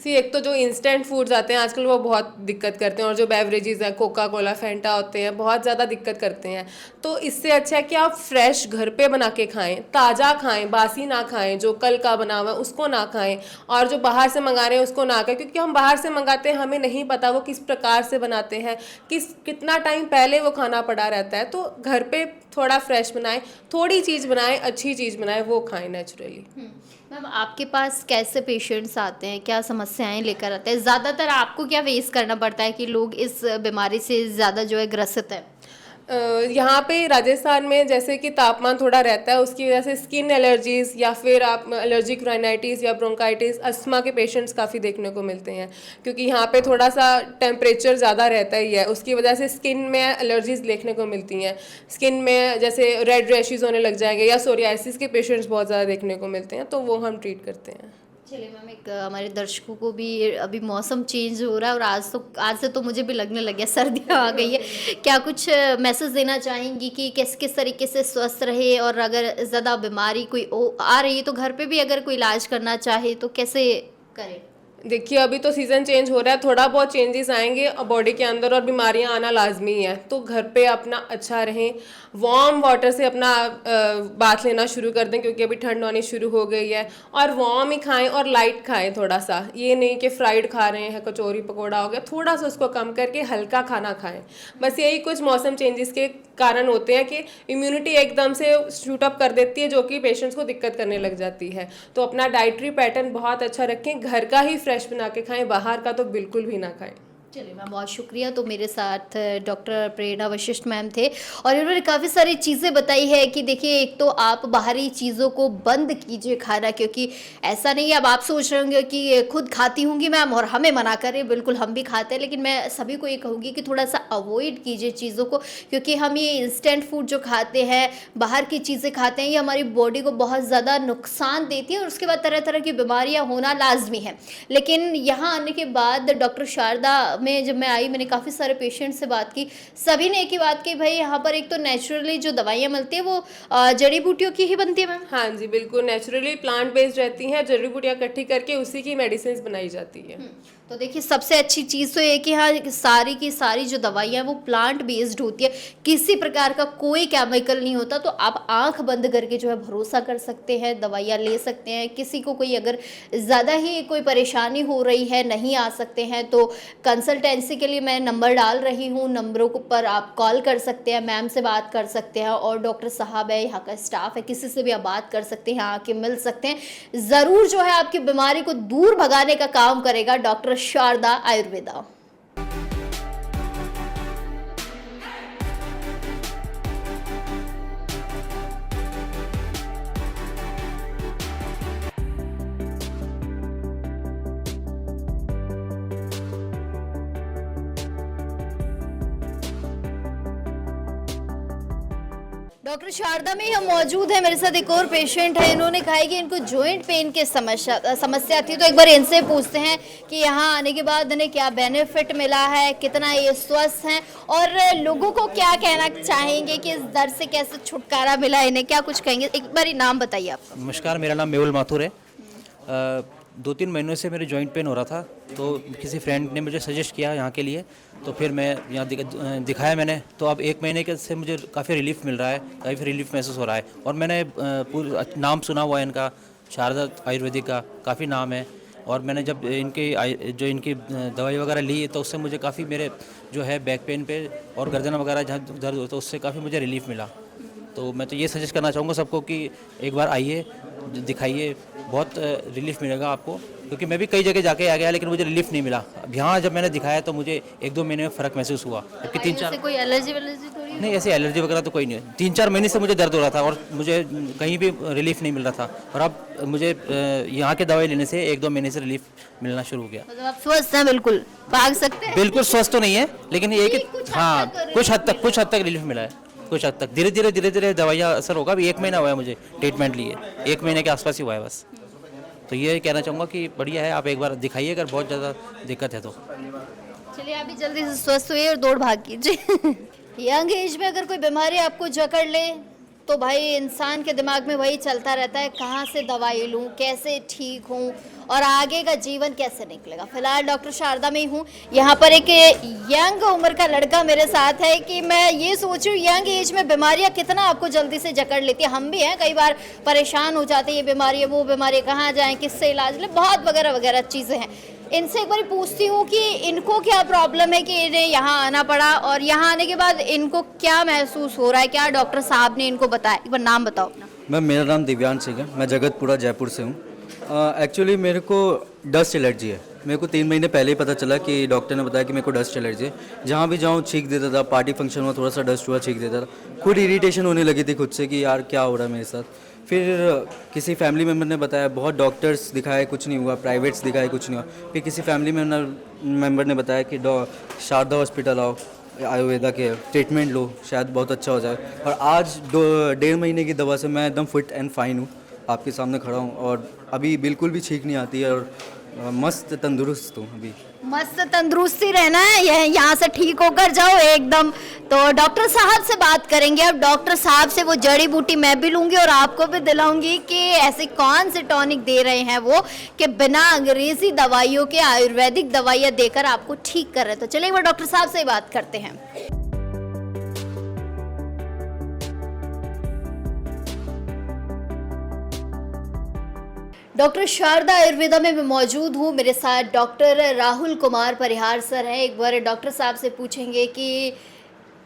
एक तो जो इंस्टेंट फूड्स आते हैं आजकल वो बहुत दिक्कत करते हैं, और जो बेवरेजेस हैं, कोका कोला, फैंटा होते हैं, बहुत ज़्यादा दिक्कत करते हैं। तो इससे अच्छा है कि आप फ्रेश घर पे बना के खाएं, ताज़ा खाएं, बासी ना खाएं, जो कल का बना हुआ है उसको ना खाएं, और जो बाहर से मंगा रहे हैं उसको ना खाएं, क्योंकि हम बाहर से मंगाते हैं, हमें नहीं पता वो किस प्रकार से बनाते हैं, कितना टाइम पहले वो खाना पड़ा रहता है। तो घर पे थोड़ा फ्रेश बनाएं, थोड़ी चीज़ बनाएं, अच्छी चीज़ बनाएं, वो खाएं नेचुरली। मैम आपके पास कैसे पेशेंट्स आते हैं, क्या समस्याएं लेकर आते हैं? ज़्यादातर आपको क्या फेस करना पड़ता है कि लोग इस बीमारी से ज़्यादा जो है ग्रसित है? यहाँ पे राजस्थान में जैसे कि तापमान थोड़ा रहता है, उसकी वजह से स्किन एलर्जीज़ या फिर आप एलर्जिक राइनाइटिस या ब्रोंकाइटिस, अस्थमा के पेशेंट्स काफ़ी देखने को मिलते हैं, क्योंकि यहाँ पे थोड़ा सा टेम्परेचर ज़्यादा रहता ही है, उसकी वजह से स्किन में एलर्जीज़ देखने को मिलती हैं। स्किन में जैसे रेड रैशेज़ होने लग जाएंगे या सोरियासिस के पेशेंट्स बहुत ज़्यादा देखने को मिलते हैं, तो वो हम ट्रीट करते हैं। चलिए मैम एक हमारे दर्शकों को भी अभी मौसम चेंज हो रहा है और आज से तो मुझे भी लगने लग गया सर्दियाँ आ गई है, क्या कुछ मैसेज देना चाहेंगी कि किस तरीके से स्वस्थ रहे, और अगर ज़्यादा बीमारी कोई आ रही है तो घर पे भी अगर कोई इलाज करना चाहे तो कैसे करे? देखिए अभी तो सीज़न चेंज हो रहा है, थोड़ा बहुत चेंजेस आएंगे बॉडी के अंदर और बीमारियां आना लाजमी है, तो घर पे अपना अच्छा रहें, वार्म वाटर से अपना बाथ लेना शुरू कर दें, क्योंकि अभी ठंड आनी शुरू हो गई है, और वार्म ही खाएं और लाइट खाएं थोड़ा सा, ये नहीं कि फ्राइड खा रहे हैं, कचौरी पकौड़ा हो गया, थोड़ा सा उसको कम करके हल्का खाना खाएं। बस यही कुछ मौसम चेंजेस के कारण होते हैं कि इम्यूनिटी एकदम से शूट अप कर देती है, जो कि पेशेंट्स को दिक्कत करने लग जाती है। तो अपना डाइटरी पैटर्न बहुत अच्छा रखें, घर का ही फ्रेश बना के खाएं, बाहर का तो बिल्कुल भी ना खाएं। चलिए मैम बहुत शुक्रिया। तो मेरे साथ डॉक्टर प्रेरणा वशिष्ठ मैम थे और इन्होंने काफ़ी सारी चीज़ें बताई है कि देखिए एक तो आप बाहरी चीज़ों को बंद कीजिए खाना, क्योंकि ऐसा नहीं है अब आप सोच रहे होंगे कि खुद खाती होंगी मैम और हमें मना करें, बिल्कुल हम भी खाते हैं, लेकिन मैं सभी को ये कहूँगी कि थोड़ा सा अवॉइड कीजिए चीज़ों को, क्योंकि हम ये इंस्टेंट फूड जो खाते हैं, बाहर की चीज़ें खाते हैं, ये हमारी बॉडी को बहुत ज़्यादा नुकसान देती है और उसके बाद तरह तरह की बीमारियाँ होना लाजमी है। लेकिन यहाँ आने के बाद डॉक्टर शारदा में जब मैं आई, मैंने काफ़ी सारे पेशेंट से बात की, सभी ने एक ही बात की, भाई यहाँ पर एक तो नेचुरली जो दवाइयाँ मिलती है वो जड़ी बूटियों की ही बनती है मैम। हाँ जी बिल्कुल, नेचुरली प्लांट बेस्ड रहती हैं, जड़ी बूटियाँ इकट्ठी करके उसी की मेडिसिन बनाई जाती है। तो देखिए सबसे अच्छी चीज़ तो ये कि हाँ सारी की सारी जो दवाइयाँ वो प्लांट बेस्ड होती है, किसी प्रकार का कोई केमिकल नहीं होता। तो आप आंख बंद करके जो है भरोसा कर सकते हैं, दवाइयाँ ले सकते हैं। किसी को कोई अगर ज़्यादा ही कोई परेशानी हो रही है, नहीं आ सकते हैं, तो कंसल्टेंसी के लिए मैं नंबर डाल रही हूँ, नंबरों पर आप कॉल कर सकते हैं, मैम से बात कर सकते हैं, और डॉक्टर साहब है, यहाँ का स्टाफ है, किसी से भी आप बात कर सकते हैं, आके मिल सकते हैं। ज़रूर जो है आपकी बीमारी को दूर भगाने का काम करेगा डॉक्टर शारदा आयुर्वेदा। डॉक्टर शारदा में हम मौजूद है, मेरे साथ एक और पेशेंट है। इन्होंने कहा है कि इनको जॉइंट पेन की समस्या थी। तो एक बार इनसे पूछते हैं कि यहाँ आने के बाद इन्हें क्या बेनिफिट मिला है, कितना ये स्वस्थ हैं, और लोगों को क्या कहना चाहेंगे कि इस दर्द से कैसे छुटकारा मिला, इन्हें क्या कुछ कहेंगे। एक बार नाम बताइए आपका। नमस्कार, मेरा नाम मेहुल माथुर है। 2-3 महीनों से मेरे जॉइंट पेन हो रहा था, तो किसी फ्रेंड ने मुझे सजेस्ट किया यहाँ के लिए, तो फिर मैं यहाँ दिखाया मैंने। तो अब 1 महीने के से मुझे काफ़ी रिलीफ मिल रहा है, काफ़ी रिलीफ महसूस हो रहा है। और मैंने पूरा नाम सुना हुआ है इनका, शारदा आयुर्वेदिक का काफ़ी नाम है। और मैंने जब इनकी दवाई वगैरह ली तो उससे मुझे काफ़ी मेरे जो है बैक पेन पे और गर्दन वगैरह जहाँ दर्द होता है उससे काफ़ी मुझे रिलीफ मिला। तो मैं तो ये सजेस्ट करना चाहूँगा सबको कि एक बार आइए, दिखाइए, बहुत रिलीफ मिलेगा आपको। क्योंकि मैं भी कई जगह जाके आ गया लेकिन मुझे रिलीफ नहीं मिला। अब यहाँ जब मैंने दिखाया तो मुझे 1-2 महीने में फ़र्क महसूस हुआ। जबकि 3-4 कोई एलर्जी थोड़ी नहीं, ऐसी एलर्जी वगैरह तो कोई नहीं है। 3-4 महीने से मुझे दर्द हो रहा था और मुझे कहीं भी रिलीफ नहीं मिल रहा था। और अब मुझे यहाँ के दवाई लेने से 1-2 महीने से रिलीफ मिलना शुरू हो गया। मतलब आप स्वस्थ हैं, बिल्कुल भाग सकते हैं। बिल्कुल स्वस्थ तो नहीं है लेकिन ये कि हाँ कुछ हद तक रिलीफ मिला है, कुछ हद तक। धीरे धीरे दवाइयाँ असर होगा। अभी 1 महीना हुआ है मुझे ट्रीटमेंट लिए, 1 महीने के आसपास ही हुआ है बस। तो ये कहना चाहूँगा कि बढ़िया है, आप एक बार दिखाइए अगर बहुत ज़्यादा दिक्कत है तो। चलिए आप भी जल्दी से स्वस्थ हुए और दौड़ भाग कीजिए। यंग एज में अगर कोई बीमारी आपको जकड़ ले तो भाई इंसान के दिमाग में वही चलता रहता है, कहाँ से दवाई लूँ, कैसे ठीक हूँ और आगे का जीवन कैसे निकलेगा। फिलहाल डॉक्टर शारदा में ही हूँ। यहाँ पर एक यंग उम्र का लड़का मेरे साथ है कि मैं ये सोच रही हूँ यंग एज में बीमारियाँ कितना आपको जल्दी से जकड़ लेती है। हम भी हैं, कई बार परेशान हो जाते हैं, ये बीमारी है, वो बीमारी है, कहाँ जाएँ, किससे इलाज लें, बहुत वगैरह वगैरह चीज़ें हैं। इनसे एक बार पूछती हूँ कि इनको क्या प्रॉब्लम है कि इन्हें यहाँ आना पड़ा, और यहाँ आने के बाद इनको क्या महसूस हो रहा है, क्या डॉक्टर साहब ने इनको बताया। एक बार नाम बताओ अपना। मैम, मेरा नाम दिव्यांश सिंह है, मैं जगतपुरा जयपुर से हूँ। एक्चुअली मेरे को डस्ट एलर्जी है। मेरे को 3 महीने पहले ही पता चला कि डॉक्टर ने बताया कि मेरे को डस्ट एलर्जी है। जहाँ भी जाऊँ छींक देता था, पार्टी फंक्शन में थोड़ा सा डस्ट हुआ छींक देता था। खुद इरिटेशन होने लगी थी खुद से कि यार क्या हो रहा है मेरे साथ। फिर किसी फैमिली मेम्बर ने बताया, बहुत डॉक्टर्स दिखाए कुछ नहीं हुआ, प्राइवेट्स दिखाए कुछ नहीं हुआ। फिर किसी फैमिली मेम्बर ने बताया कि शारदा हॉस्पिटल आओ, आयुर्वेदा के ट्रीटमेंट लो, शायद बहुत अच्छा हो जाए। और आज 1.5 महीने की दवा से मैं एकदम फिट एंड फाइन हूँ, आपके सामने खड़ा हूँ और अभी बिल्कुल भी छींक नहीं आती है और मस्त तंदुरुस्त हूँ। अभी मस्त तंदुरुस्ती रहना है, यहाँ से ठीक होकर जाओ एकदम। तो डॉक्टर साहब से बात करेंगे अब। डॉक्टर साहब से वो जड़ी बूटी मैं भी लूँगी और आपको भी दिलाऊंगी कि ऐसे कौन से टॉनिक दे रहे हैं वो कि बिना अंग्रेजी दवाइयों के आयुर्वेदिक दवाइयाँ देकर आपको ठीक कर रहे हैं। तो चलिए एक बार डॉक्टर साहब से ही बात करते हैं। डॉक्टर शारदा आयुर्वेदा में मैं मौजूद हूँ। मेरे साथ डॉक्टर राहुल कुमार परिहार सर हैं। एक बार डॉक्टर साहब से पूछेंगे कि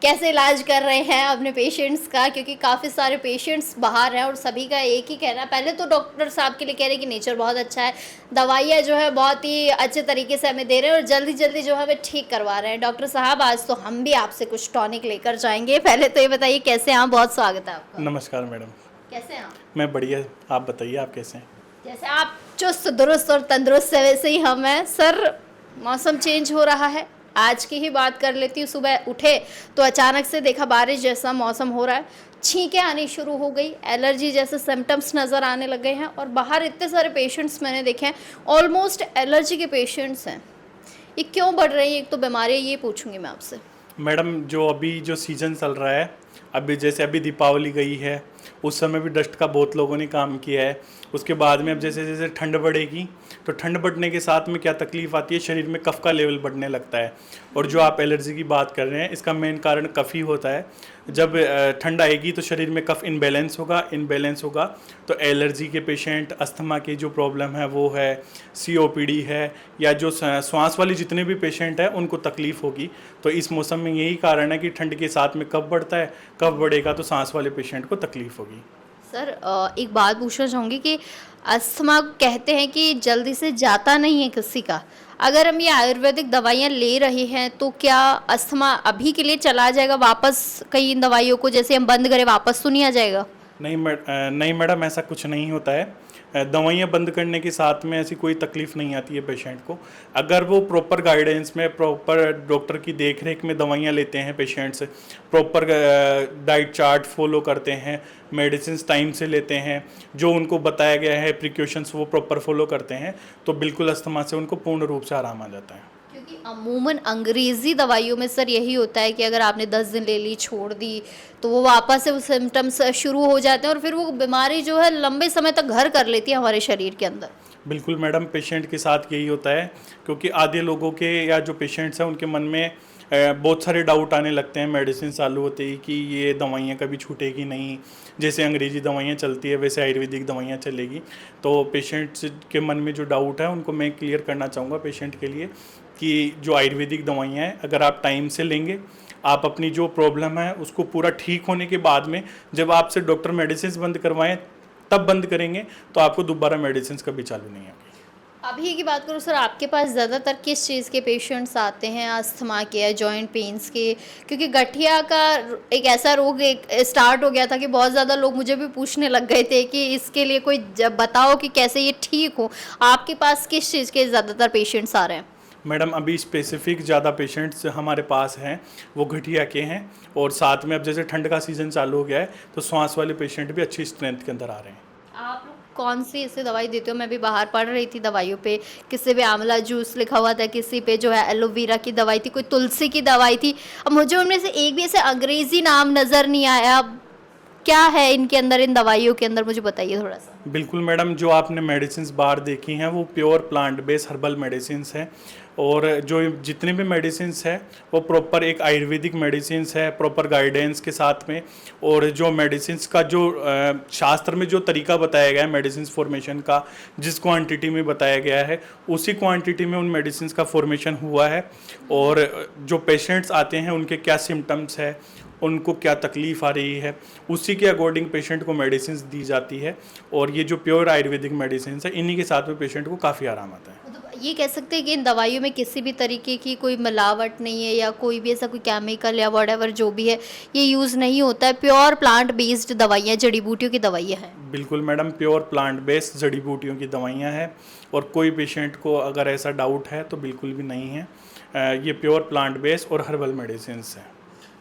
कैसे इलाज कर रहे हैं अपने पेशेंट्स का, क्योंकि काफ़ी सारे पेशेंट्स बाहर हैं और सभी का एक ही कहना है। पहले तो डॉक्टर साहब के लिए कह रहे हैं कि नेचर बहुत अच्छा है, दवाइयाँ जो है बहुत ही अच्छे तरीके से हमें दे रहे हैं और जल्दी जल्दी जो है हमें ठीक करवा रहे हैं। डॉक्टर साहब आज तो हम भी आपसे कुछ टॉनिक लेकर जाएंगे। पहले तो ये बताइए कैसे हैं आप। बहुत स्वागत है आपका। नमस्कार मैडम। कैसे हैं आप? मैं बढ़िया, आप बताइए आप कैसे हैं। जैसे आप चुस्त दुरुस्त और तंदुरुस्त है वैसे ही हम हैं। सर मौसम चेंज हो रहा है, आज की ही बात कर लेती हूँ। सुबह उठे तो अचानक से देखा बारिश जैसा मौसम हो रहा है, छींकें आनी शुरू हो गई, एलर्जी जैसे सिम्टम्स नज़र आने लग गए हैं और बाहर इतने सारे पेशेंट्स मैंने देखे हैं, ऑलमोस्ट एलर्जी के पेशेंट्स हैं। ये क्यों बढ़ रही है, एक तो बीमारी है, ये पूछूंगी मैं आपसे। मैडम, जो अभी जो सीज़न चल रहा है, अभी जैसे अभी दीपावली गई है, उस समय भी डस्ट का बहुत लोगों ने काम किया है। उसके बाद में अब जैसे जैसे ठंड बढ़ेगी तो ठंड बढ़ने के साथ में क्या तकलीफ़ आती है, शरीर में कफ का लेवल बढ़ने लगता है। और जो आप एलर्जी की बात कर रहे हैं, इसका मेन कारण कफ ही होता है। जब ठंड आएगी तो शरीर में कफ इनबैलेंस होगा तो एलर्जी के पेशेंट, अस्थमा की जो प्रॉब्लम है वो है, COPD है, या जो श्वास वाली जितने भी पेशेंट हैं उनको तकलीफ़ होगी। तो इस मौसम में यही कारण है कि ठंड के साथ में कफ बढ़ता है, कफ बढ़ेगा तो सांस वाले पेशेंट को तकलीफ़ होगी। सर एक बात पूछना चाहूँगी कि अस्थमा कहते हैं कि जल्दी से जाता नहीं है किसी का, अगर हम ये आयुर्वेदिक दवाइयाँ ले रहे हैं तो क्या अस्थमा अभी के लिए चला जाएगा वापस, कई इन दवाइयों को जैसे हम बंद करें वापस तो नहीं आ जाएगा? नहीं मैडम, ऐसा कुछ नहीं होता है। दवाइयाँ बंद करने के साथ में ऐसी कोई तकलीफ़ नहीं आती है पेशेंट को, अगर वो प्रॉपर गाइडेंस में, प्रॉपर डॉक्टर की देखरेख में दवाइयाँ लेते हैं patients, proper diet chart follow करते हैं, मेडिसिन टाइम से लेते हैं, जो उनको बताया गया है प्रिकॉशंस वो प्रॉपर फॉलो करते हैं, तो बिल्कुल अस्थमा से उनको पूर्ण रूप से आराम आ जाता है। क्योंकि अमूमन अंग्रेज़ी दवाइयों में सर यही होता है कि अगर आपने 10 दिन ले ली, छोड़ दी, तो वो वापस से वो सिम्टम्स शुरू हो जाते हैं और फिर वो बीमारी जो है लंबे समय तक घर कर लेती है हमारे शरीर के अंदर। बिल्कुल मैडम, पेशेंट के साथ यही होता है, क्योंकि आधे लोगों के या जो पेशेंट्स हैं उनके मन में बहुत सारे डाउट आने लगते हैं मेडिसिन चालू होते ही कि ये दवाइयाँ कभी छूटेगी नहीं, जैसे अंग्रेज़ी दवाइयाँ चलती है वैसे आयुर्वेदिक दवाइयाँ चलेगी। तो पेशेंट्स के मन में जो डाउट है उनको मैं क्लियर करना चाहूँगा पेशेंट के लिए कि जो आयुर्वेदिक दवाइयाँ हैं अगर आप टाइम से लेंगे, आप अपनी जो प्रॉब्लम है उसको पूरा ठीक होने के बाद में जब आपसे डॉक्टर मेडिसिन बंद करवाएं तब बंद करेंगे, तो आपको दोबारा मेडिसिन कभी चालू नहीं होगी। अभी की बात करूँ सर, आपके पास ज़्यादातर किस चीज़ के पेशेंट्स आते हैं, अस्थमा के या जॉइंट पेन्स के? क्योंकि गठिया का एक ऐसा रोग एक स्टार्ट हो गया था कि बहुत ज़्यादा लोग मुझे भी पूछने लग गए थे कि इसके लिए कोई बताओ कि कैसे ये ठीक हो। आपके पास किस चीज़ के ज़्यादातर पेशेंट्स आ रहे हैं? मैडम अभी स्पेसिफिक ज़्यादा पेशेंट्स हमारे पास हैं वो गठिया के हैं, और साथ में अब जैसे ठंड का सीज़न चालू हो गया है तो श्वास वाले पेशेंट भी अच्छी स्ट्रेंथ के अंदर आ रहे हैं। आप लोग कौन सी ऐसे दवाई देते हो? मैं भी बाहर पढ़ रही थी दवाइयों पे, किसी पे आंवला जूस लिखा हुआ था, किसी पे जो है एलोवेरा की दवाई थी, कोई तुलसी की दवाई थी। अब मुझे उनमें से एक भी ऐसे अंग्रेजी नाम नज़र नहीं आया। क्या है इनके अंदर, इन दवाइयों के अंदर, मुझे बताइए थोड़ा सा। बिल्कुल मैडम, जो आपने मेडिसिन बाहर देखी हैं वो pure plant based herbal medicine हैं, और जो जितने भी मेडिसिन है वो प्रॉपर एक आयुर्वेदिक मेडिसिन है, प्रॉपर गाइडेंस के साथ में। और जो मेडिसिन का जो शास्त्र में जो तरीका बताया गया है मेडिसिन फॉर्मेशन का, जिस क्वांटिटी में बताया गया है उसी क्वांटिटी में उन मेडिसिन का फॉर्मेशन हुआ है। और जो पेशेंट्स आते हैं उनके क्या सिम्टम्स है, उनको क्या तकलीफ़ आ रही है, उसी के अकॉर्डिंग पेशेंट को मेडिसिन दी जाती है। और ये जो प्योर आयुर्वेदिक मेडिसिन है इन्हीं के साथ में पेशेंट को काफ़ी आराम आता है। मतलब ये कह सकते हैं कि इन दवाइयों में किसी भी तरीके की कोई मिलावट नहीं है, या कोई भी ऐसा कोई केमिकल या व्हाटएवर जो भी है ये यूज़ नहीं होता है, प्योर प्लांट बेस्ड दवाइयाँ, जड़ी बूटियों की दवाइयाँ हैं। बिल्कुल मैडम, प्योर प्लांट बेस्ड जड़ी बूटियों की दवाइयाँ हैं, और कोई पेशेंट को अगर ऐसा डाउट है तो बिल्कुल भी नहीं है। ये प्योर प्लांट बेस्ड और हर्बल मेडिसिन हैं।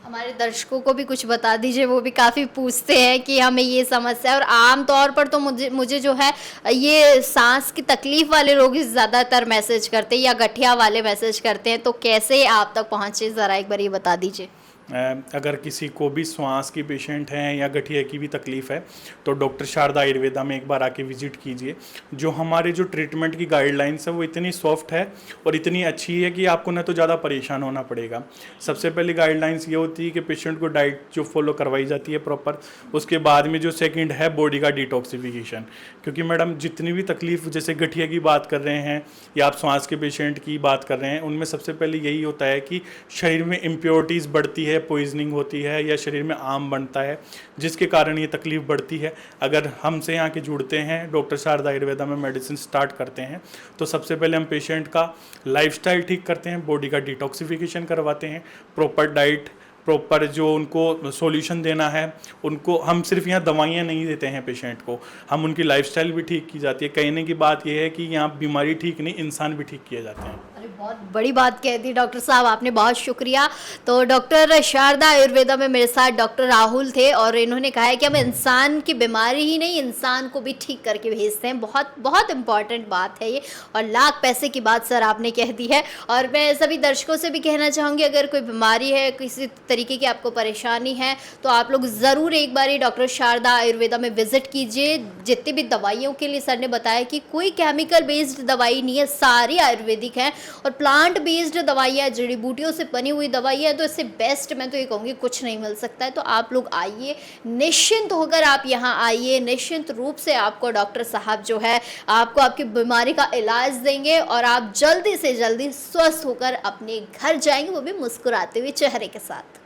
हमारे दर्शकों को भी कुछ बता दीजिए, वो भी काफ़ी पूछते हैं कि हमें ये समस्या है। और आम तौर पर तो मुझे जो है ये सांस की तकलीफ़ वाले लोग ज़्यादातर मैसेज करते हैं या गठिया वाले मैसेज करते हैं, तो कैसे आप तक पहुँचे ज़रा एक बार ये बता दीजिए। अगर किसी को भी श्वास की पेशेंट हैं या गठिया की भी तकलीफ़ है तो डॉक्टर शारदा आयुर्वेदा में एक बार आके विजिट कीजिए। जो हमारे जो ट्रीटमेंट की गाइडलाइंस है वो इतनी सॉफ्ट है और इतनी अच्छी है कि आपको न तो ज़्यादा परेशान होना पड़ेगा। सबसे पहली गाइडलाइंस ये होती है कि पेशेंट को डाइट जो फॉलो करवाई जाती है प्रॉपर, उसके बाद में जो सेकेंड है बॉडी का डिटॉक्सिफिकेशन। क्योंकि मैडम जितनी भी तकलीफ़, जैसे गठिया की बात कर रहे हैं या आप श्वास के पेशेंट की बात कर रहे हैं, उनमें सबसे पहले यही होता है कि शरीर में इम्प्योरिटीज़ बढ़ती है, पॉइजनिंग होती है या शरीर में आम बनता है, जिसके कारण ये तकलीफ बढ़ती है। अगर हमसे यहाँ के जुड़ते हैं, डॉक्टर शारदा आयुर्वेदा में मेडिसिन स्टार्ट करते हैं, तो सबसे पहले हम पेशेंट का लाइफस्टाइल ठीक करते हैं, बॉडी का डिटॉक्सिफिकेशन करवाते हैं, प्रॉपर डाइट, प्रॉपर जो उनको सॉल्यूशन देना है उनको, हम सिर्फ यहाँ दवाइयाँ नहीं देते हैं पेशेंट को, हम उनकी लाइफस्टाइल भी ठीक की जाती है। कहने की बात यह है कि यहाँ बीमारी ठीक नहीं, इंसान भी ठीक किए जाते हैं। अरे बहुत बड़ी बात कह दी डॉक्टर साहब आपने, बहुत शुक्रिया। तो डॉक्टर शारदा आयुर्वेदा में मेरे साथ डॉक्टर राहुल थे और इन्होंने कहा है कि हम इंसान की बीमारी ही नहीं, इंसान को भी ठीक करके भेजते हैं। बहुत बहुत इंपॉर्टेंट बात है ये, और लाख पैसे की बात सर आपने कह दी है। और मैं सभी दर्शकों से भी कहना चाहूँगी, अगर कोई बीमारी है, किसी तरीके की आपको परेशानी है, तो आप लोग ज़रूर एक बार डॉक्टर शारदा आयुर्वेदा में विजिट कीजिए। जितनी भी दवाइयों के लिए सर ने बताया कि कोई केमिकल बेस्ड दवाई नहीं है, सारी आयुर्वेदिक है और प्लांट बेस्ड दवाइयाँ, जड़ी बूटियों से बनी हुई दवाइयाँ, तो इससे बेस्ट मैं तो ये कहूँगी कुछ नहीं मिल सकता है। तो आप लोग आइए, निश्चिंत होकर आप यहाँ आइए, निश्चिंत रूप से आपको डॉक्टर साहब जो है आपको आपकी बीमारी का इलाज देंगे और आप जल्दी से जल्दी स्वस्थ होकर अपने घर जाएंगे, वो भी मुस्कुराते हुए चेहरे के साथ।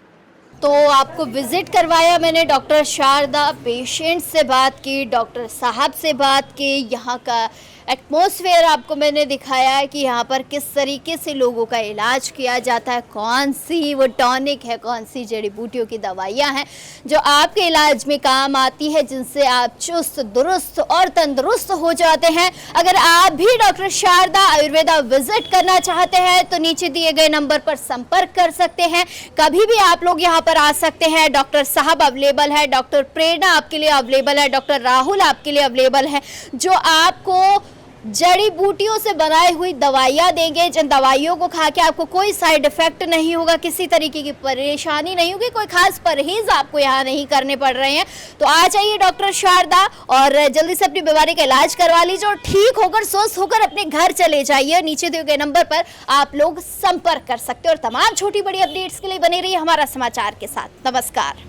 तो आपको विजिट करवाया मैंने डॉक्टर शारदा, पेशेंट से बात की, डॉक्टर साहब से बात की, यहाँ का एटमॉस्फेयर आपको मैंने दिखाया है कि यहाँ पर किस तरीके से लोगों का इलाज किया जाता है, कौन सी वो टॉनिक है, कौन सी जड़ी बूटियों की दवाइयाँ हैं जो आपके इलाज में काम आती है, जिनसे आप चुस्त दुरुस्त और तंदुरुस्त हो जाते हैं। अगर आप भी डॉक्टर शारदा आयुर्वेदा विजिट करना चाहते हैं तो नीचे दिए गए नंबर पर संपर्क कर सकते हैं। कभी भी आप लोग यहाँ पर आ सकते हैं। डॉक्टर साहब अवेलेबल है, डॉक्टर प्रेरणा आपके लिए अवेलेबल है, डॉक्टर राहुल आपके लिए अवेलेबल है, जो आपको जड़ी बूटियों से बनाई हुई दवाइयाँ देंगे, जिन दवाइयों को खा के आपको कोई साइड इफेक्ट नहीं होगा, किसी तरीके की परेशानी नहीं होगी, कोई खास परहेज आपको यहाँ नहीं करने पड़ रहे हैं। तो आ जाइए डॉक्टर शारदा और जल्दी से अपनी बीमारी का इलाज करवा लीजिए और ठीक होकर स्वस्थ होकर अपने घर चले जाइए। नीचे दिए गए नंबर पर आप लोग संपर्क कर सकते हैं और तमाम छोटी बड़ी अपडेट्स के लिए बने रहिए हमारा समाचार के साथ। नमस्कार।